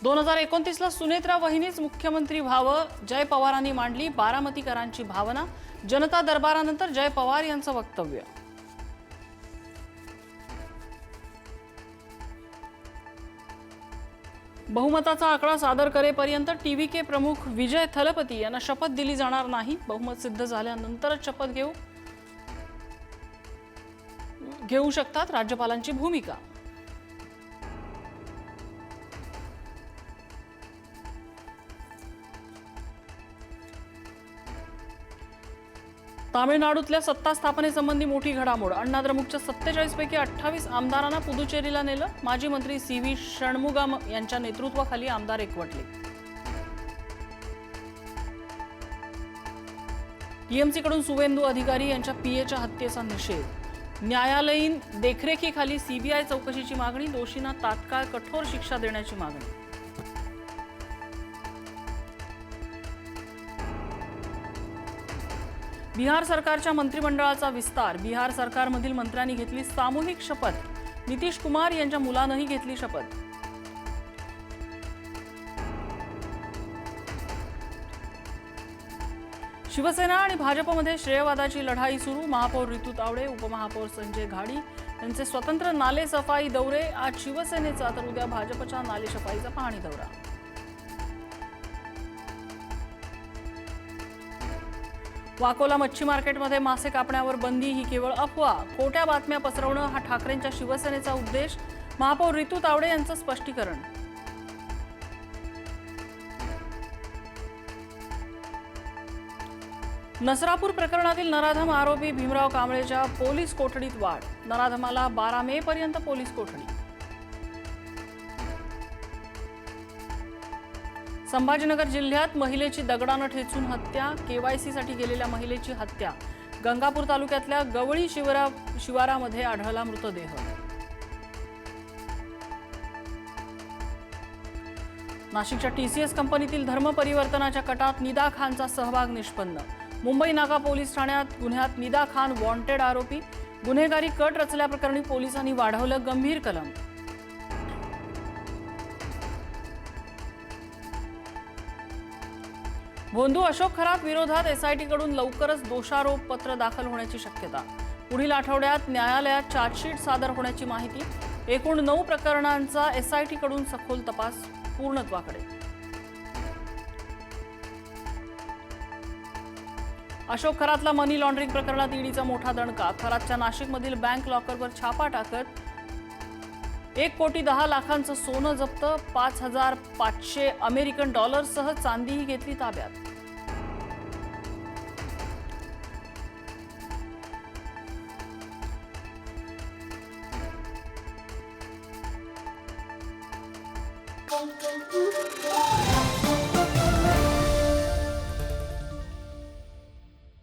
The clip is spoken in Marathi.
2029 ला सुनेत्रा वहिनीच मुख्यमंत्री व्हावं, जय पवारांनी मांडली बारामतीकरांची भावना। जनता दरबारानंतर जय पवार यांचं वक्तव्य। बहुमताचा आकडा सादर करेपर्यंत टीव्हीके प्रमुख विजय थलपती यांना शपथ दिली जाणार नाही। बहुमत सिद्ध झाल्यानंतरच शपथ घेऊ शकतात राज्यपालांची भूमिका। तामिळनाडूतल्या सत्ता स्थापनेसंबंधी मोठी घडामोड। अण्णाद्रमुकच्या 47 पैकी 28 आमदारांना पुदुचेरीला नेलं। माजी मंत्री सीव्ही षणमुगम यांच्या नेतृत्वाखाली आमदार एकवटले। टीएमसी कडून सुवेंदू अधिकारी यांच्या पीएच्या हत्येचा निषेध। न्यायालयीन देखरेखीखाली सीबीआय चौकशीची मागणी। दोषींना तात्काळ कठोर शिक्षा देण्याची मागणी। बिहार सरकारच्या मंत्रिमंडळाचा विस्तार। बिहार सरकारमधील मंत्र्यांनी घेतली सामूहिक शपथ। नितीश कुमार यांच्या मुलानंही घेतली शपथ। शिवसेना आणि भाजपमध्ये श्रेयवादाची लढाई सुरू। महापौर रितू तावडे, उपमहापौर संजय घाडी यांचे स्वतंत्र नाले सफाई दौरे। आज शिवसेनेचा तर उद्या भाजपच्या नाले सफाईचा पाहणी दौरा। वाकोला मच्छी मार्केटमध्ये मासे कापण्यावर बंदी ही केवळ अफवा। खोट्या बातम्या पसरवणं हा ठाकरेंच्या शिवसेनेचा उद्देश। महापौर रितू तावडे यांचं स्पष्टीकरण। नसरापूर प्रकरणातील नराधम आरोपी भीमराव कांबळेच्या पोलीस कोठडीत वाढ। नराधमाला 12 मे पर्यंत पोलीस कोठडी। संभाजीनगर जिल्ह्यात महिलेची दगडानं ठेचून हत्या। केवायसी साठी गेलेल्या महिलेची हत्या। गंगापूर तालुक्यातल्या गवळी शिवारामध्ये आढळला मृतदेह। नाशिकच्या टीसीएस कंपनीतील धर्मपरिवर्तनाच्या कटात निदा खानचा सहभाग निष्पन्न। मुंबई नाका पोलीस ठाण्यात गुन्ह्यात निदा खान वॉन्टेड आरोपी। गुन्हेगारी कट रचल्याप्रकरणी पोलिसांनी वाढवलं गंभीर कलम। भोंदू अशोक खरात विरोधात एसआयटी कडून लवकरच दोषारोप पत्र दाखल होण्याची शक्यता। पुढील आठवड्यात न्यायालयात चार्जशीट सादर होण्याची माहिती। एकूण 9 प्रकरणांचा एसआयटी कडून सखोल तपास पूर्णत्वाकडे। अशोक खरातला मनी लॉन्ड्रिंग प्रकरणात ईडीचा मोठा दणका। खरातच्या नाशिकमधील बँक लॉकरवर छापा टाकत 1,10,00,000चं सोनं जप्त। 5,500 अमेरिकन डॉलर्ससह चांदीही घेतली ताब्यात।